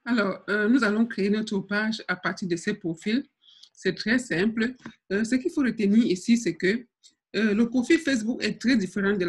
Alors, nous allons créer notre page à partir de ces profils. C'est très simple. Ce qu'il faut retenir ici, c'est que le profil Facebook est très différent de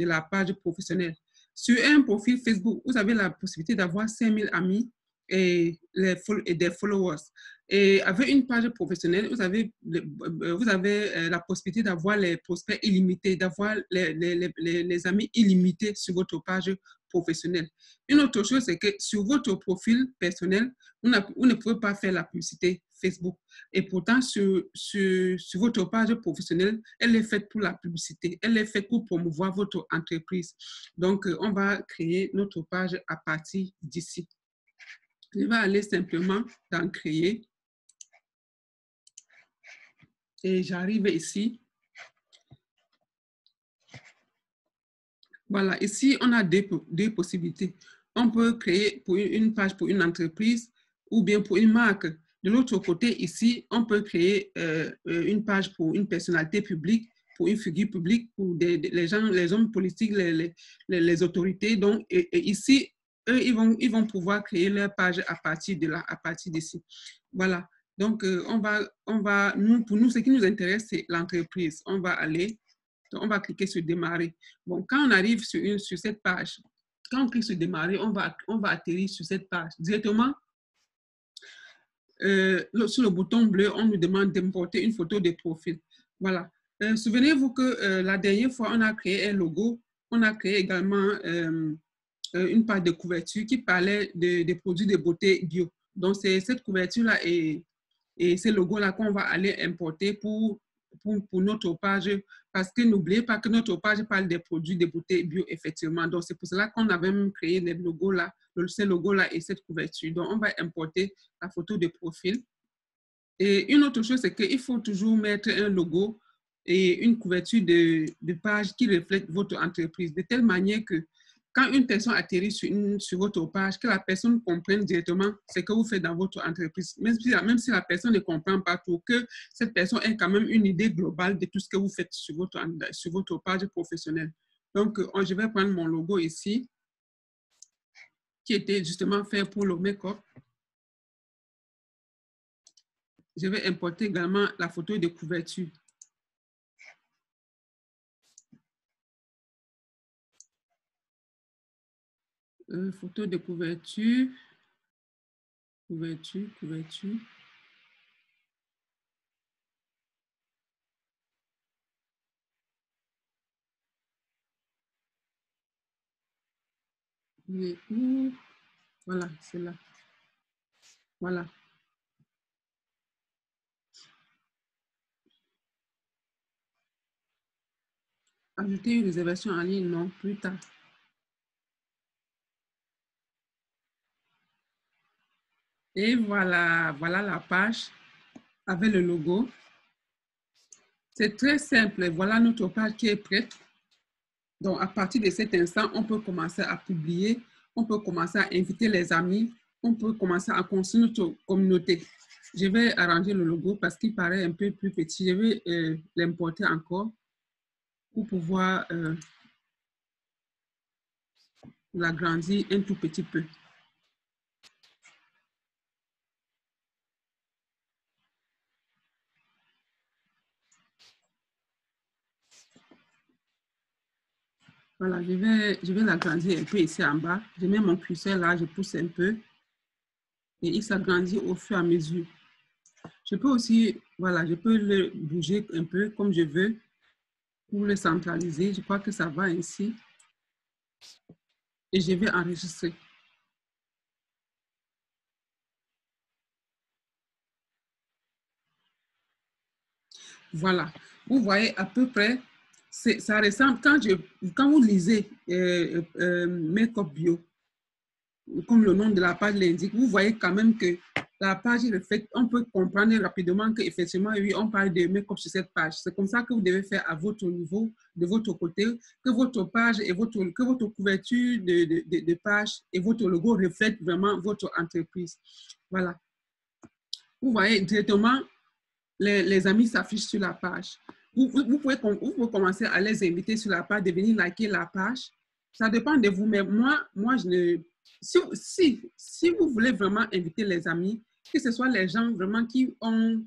la page professionnelle. Sur un profil Facebook, vous avez la possibilité d'avoir 5000 amis et des followers. Et avec une page professionnelle, vous avez la possibilité d'avoir les prospects illimités, d'avoir les amis illimités sur votre page professionnelle. Une autre chose, c'est que sur votre profil personnel, vous ne pouvez pas faire la publicité Facebook. Et pourtant, sur votre page professionnelle, elle est faite pour la publicité. Elle est faite pour promouvoir votre entreprise. Donc, on va créer notre page à partir d'ici. Je vais aller simplement dans Créer. Et j'arrive ici. Voilà, ici, on a deux possibilités. On peut créer pour une page pour une entreprise ou bien pour une marque. De l'autre côté, ici, on peut créer une page pour une personnalité publique, pour une figure publique, pour les gens, les hommes politiques, les autorités. Donc, et ici, eux, ils vont pouvoir créer leur page à partir de là, à partir d'ici. Voilà. Donc, pour nous, ce qui nous intéresse, c'est l'entreprise. On va cliquer sur Démarrer. Bon, quand on arrive sur cette page, quand on clique sur Démarrer, on va atterrir sur cette page. Directement, sur le bouton bleu, on nous demande d'importer une photo de profil. Voilà. Souvenez-vous que la dernière fois, on a créé un logo. On a créé également une page de couverture qui parlait des produits de beauté bio. Donc, c'est cette couverture-là et ces logos-là qu'on va aller importer pour notre page, parce que n'oubliez pas que notre page parle des produits de beauté bio, effectivement. Donc, c'est pour cela qu'on a même créé les logos-là, ces logos-là et cette couverture. Donc, on va importer la photo de profil. Et une autre chose, c'est qu'il faut toujours mettre un logo et une couverture de page qui reflète votre entreprise, de telle manière que quand une personne atterrit sur votre page, que la personne comprenne directement ce que vous faites dans votre entreprise, même si la personne ne comprend pas tout, que cette personne ait quand même une idée globale de tout ce que vous faites sur votre page professionnelle. Donc, je vais prendre mon logo ici, qui était justement fait pour le make-up. Je vais importer également la photo de couverture. Photo de couverture. Couverture. Voilà, c'est là. Voilà. Ajouter une réservation en ligne, non, plus tard. Et voilà la page avec le logo. C'est très simple. Voilà notre page qui est prête. Donc, à partir de cet instant, on peut commencer à publier, on peut commencer à inviter les amis, on peut commencer à construire notre communauté. Je vais arranger le logo parce qu'il paraît un peu plus petit. Je vais l'importer encore pour pouvoir l'agrandir un tout petit peu. Voilà, je vais l'agrandir un peu ici en bas. Je mets mon curseur là, je pousse un peu. Et il s'agrandit au fur et à mesure. Je peux aussi, voilà, je peux le bouger un peu comme je veux pour le centraliser. Je crois que ça va ainsi. Et je vais enregistrer. Voilà. Vous voyez à peu près, ça ressemble, quand vous lisez Make-up Bio, comme le nom de la page l'indique, vous voyez quand même que la page reflète, on peut comprendre rapidement qu'effectivement, oui, on parle de make-up sur cette page. C'est comme ça que vous devez faire à votre niveau, de votre côté, que votre page et que votre couverture de page et votre logo reflètent vraiment votre entreprise. Voilà. Vous voyez directement, les amis s'affichent sur la page. Vous pouvez commencer à les inviter sur la page, de venir liker la page. Ça dépend de vous, mais moi, je ne si vous voulez vraiment inviter les amis, que ce soit les gens vraiment qui ont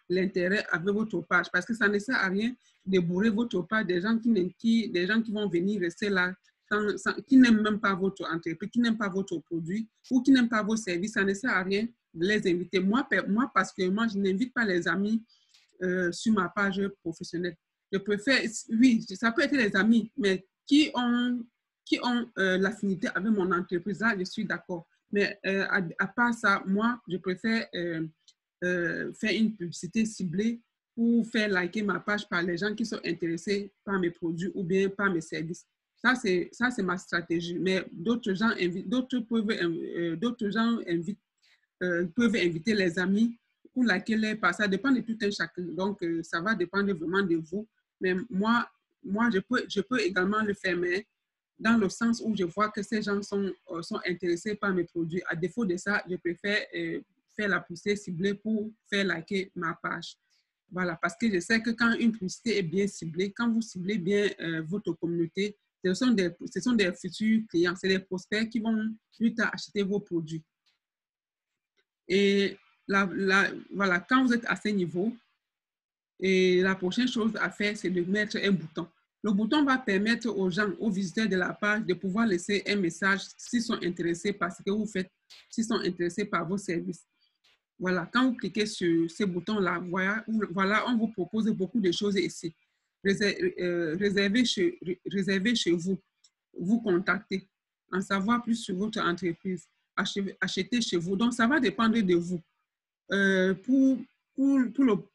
l'intérêt avec votre page, parce que ça ne sert à rien de bourrer votre page des gens des gens qui vont venir rester là, qui n'aiment même pas votre entreprise, qui n'aiment pas votre produit ou qui n'aiment pas vos services. Ça ne sert à rien de les inviter. Moi parce que moi, je n'invite pas les amis sur ma page professionnelle. Je préfère, oui, ça peut être les amis, mais qui ont l'affinité avec mon entreprise, là, je suis d'accord. Mais à part ça, moi, je préfère faire une publicité ciblée pour faire liker ma page par les gens qui sont intéressés par mes produits ou bien par mes services. Ça, c'est ma stratégie. Mais d'autres gens peuvent inviter les amis pour liker les pages. Ça dépend de tout un chacun. Donc, ça va dépendre vraiment de vous. Mais moi je peux également le faire, mais dans le sens où je vois que ces gens sont intéressés par mes produits. À défaut de ça, je préfère faire la publicité ciblée pour faire liker ma page. Voilà, parce que je sais que quand une publicité est bien ciblée, quand vous ciblez bien votre communauté, ce sont des futurs clients, c'est des prospects qui vont plus tard acheter vos produits. Et voilà, quand vous êtes à ce niveau, et la prochaine chose à faire, c'est de mettre un bouton. Le bouton va permettre aux gens, aux visiteurs de la page, de pouvoir laisser un message s'ils sont intéressés par ce que vous faites, s'ils sont intéressés par vos services. Voilà, quand vous cliquez sur ce bouton-là, voilà, on vous propose beaucoup de choses ici. Réservez chez vous, vous contacter, en savoir plus sur votre entreprise, acheter chez vous. Donc, ça va dépendre de vous.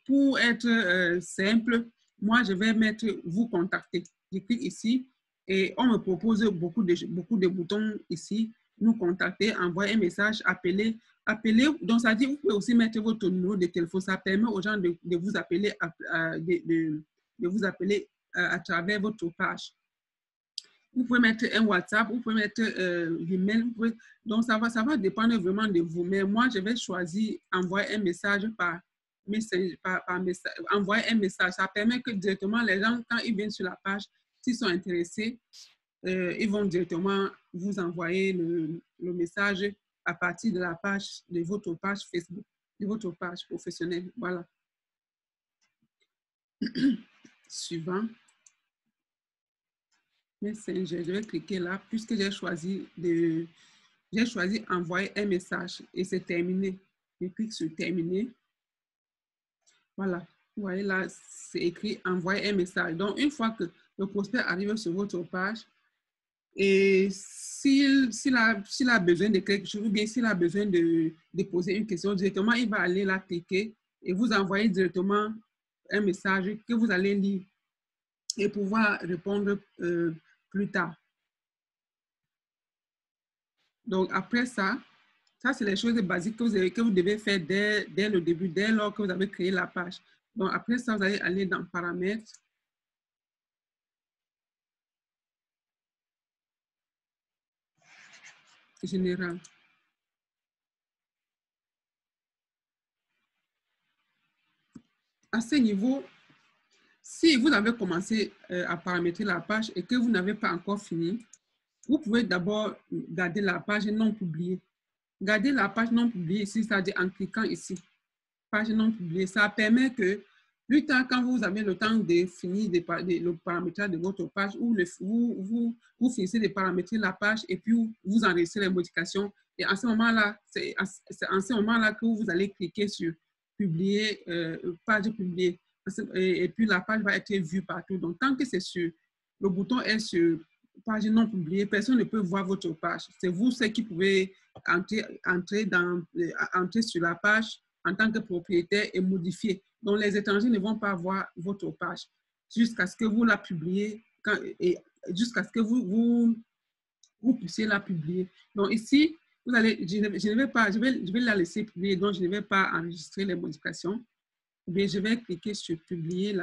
Pour être simple, moi, je vais mettre vous contacter. Je clique ici et on me propose beaucoup de boutons ici. Nous contacter, envoyer un message, appeler. Donc, ça dit, vous pouvez aussi mettre votre numéro de téléphone. Ça permet aux gens de vous appeler, à travers votre page. Vous pouvez mettre un WhatsApp, vous pouvez mettre l'email. Donc, ça va dépendre vraiment de vous. Mais moi, je vais choisir envoyer un message par message. Envoyer un message. Ça permet que directement les gens, quand ils viennent sur la page, s'ils sont intéressés, ils vont directement vous envoyer le message à partir de la page, de votre page Facebook, de votre page professionnelle. Voilà. Suivant. Messenger, je vais cliquer là, puisque j'ai choisi envoyer un message et c'est terminé. Je clique sur terminer. Voilà, vous voyez là, c'est écrit envoyer un message. Donc, une fois que le prospect arrive sur votre page et s'il a besoin de quelque chose ou bien s'il a besoin de poser une question directement, il va aller là cliquer et vous envoyer directement un message que vous allez lire et pouvoir répondre plus tard. Donc, après ça, c'est les choses basiques que vous devez faire dès le début, dès lors que vous avez créé la page. Donc, après ça, vous allez aller dans Paramètres. Général. À ce niveau, si vous avez commencé à paramétrer la page et que vous n'avez pas encore fini, vous pouvez d'abord garder la page non publiée. Garder la page non publiée ici, c'est-à-dire en cliquant ici, page non publiée. Ça permet que plus tard, quand vous avez le temps de finir le paramétrage de votre page ou vous finissez de paramétrer la page et puis vous enregistrez les modifications. Et en ce moment-là, c'est en ce moment-là que vous allez cliquer sur publier, page publiée. Et puis la page va être vue partout. Donc, tant que c'est sur, le bouton est sur page non publiée, personne ne peut voir votre page. C'est vous ceux qui pouvez entrer sur la page en tant que propriétaire et modifier. Donc, les étrangers ne vont pas voir votre page jusqu'à ce que vous la publiez et jusqu'à ce que vous puissiez la publier. Donc, ici, je vais la laisser publier, donc je ne vais pas enregistrer les modifications. Mais je vais cliquer sur publier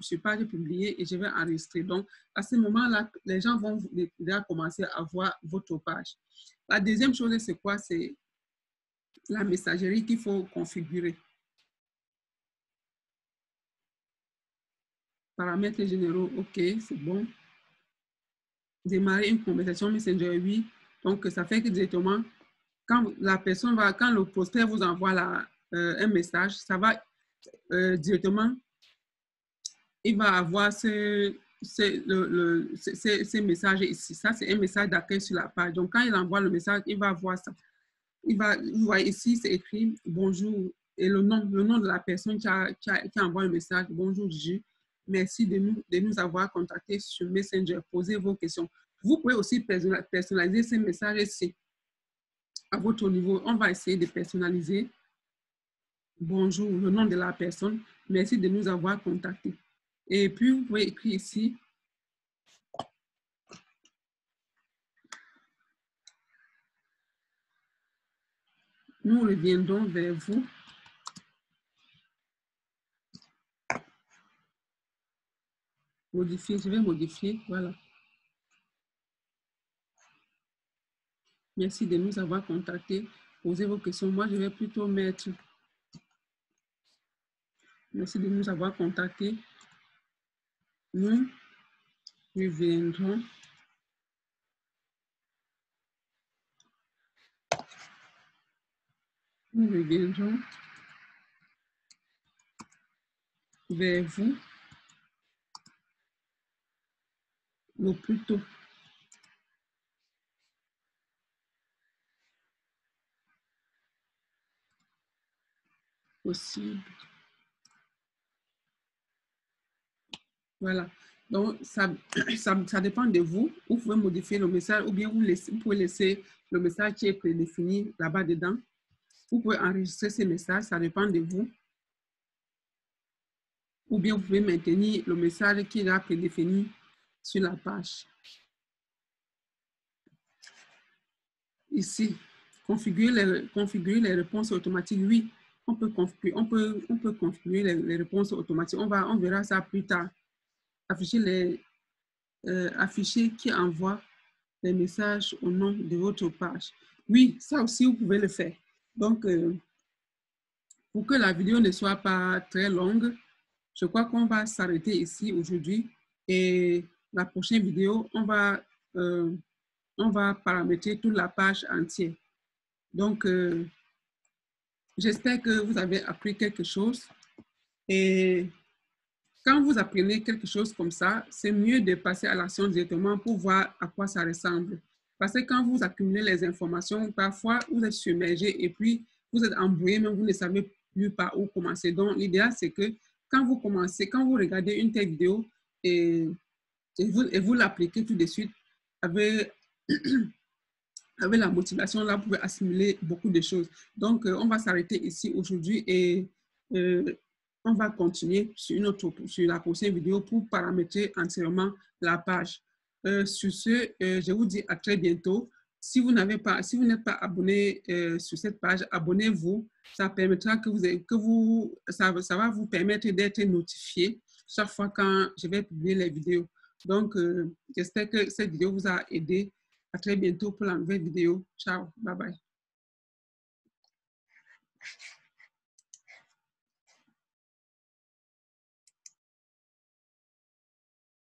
sur page publiée et je vais enregistrer. Donc, à ce moment-là, les gens vont déjà commencer à voir votre page. La deuxième chose, c'est quoi? C'est la messagerie qu'il faut configurer. Paramètres généraux, OK, c'est bon. Démarrer une conversation Messenger, oui. Donc, ça fait que directement, quand la personne va, quand le prospect vous envoie un message, ça va directement, il va avoir ce message ici. Ça, c'est un message d'accueil sur la page. Donc, quand il envoie le message, il va voir ça. Vous voyez ici, c'est écrit bonjour et le nom de la personne qui envoie le message. Bonjour Gigi, merci de nous avoir contactés sur Messenger. Posez vos questions. Vous pouvez aussi personnaliser ces messages ici à votre niveau. On va essayer de personnaliser. Bonjour, le nom de la personne. Merci de nous avoir contactés. Et puis, vous pouvez écrire ici. Nous reviendrons vers vous. Modifier, je vais modifier, voilà. Merci de nous avoir contactés. Posez vos questions. Moi, je vais plutôt mettre. Merci de nous avoir contactés. Nous reviendrons. Nous reviendrons vers vous le plus tôt possible. Voilà. Donc, ça dépend de vous. Vous pouvez modifier le message ou bien vous pouvez laisser le message qui est prédéfini là-bas dedans. Vous pouvez enregistrer ces messages, ça dépend de vous. Ou bien vous pouvez maintenir le message qui est prédéfini sur la page. Ici, configurer les réponses automatiques. Oui, on peut configurer les réponses automatiques. On verra ça plus tard. Afficher qui envoie les messages au nom de votre page. Oui, ça aussi, vous pouvez le faire. Donc, pour que la vidéo ne soit pas très longue, je crois qu'on va s'arrêter ici aujourd'hui. Et la prochaine vidéo, on va paramétrer toute la page entière. Donc, j'espère que vous avez appris quelque chose. Et quand vous apprenez quelque chose comme ça, c'est mieux de passer à l'action directement pour voir à quoi ça ressemble. Parce que quand vous accumulez les informations, parfois, vous êtes submergé et puis vous êtes embrouillé, même vous ne savez plus par où commencer. Donc, l'idéal, c'est que quand vous regardez une telle vidéo et vous l'appliquez tout de suite avec la motivation, là, vous pouvez assimiler beaucoup de choses. Donc, on va s'arrêter ici aujourd'hui et on va continuer sur la prochaine vidéo pour paramétrer entièrement la page. Sur ce, je vous dis à très bientôt. Si vous n'êtes pas abonné sur cette page, abonnez-vous. Ça permettra ça va vous permettre d'être notifié chaque fois quand je vais publier les vidéos. Donc, j'espère que cette vidéo vous a aidé. À très bientôt pour la nouvelle vidéo. Ciao, bye bye.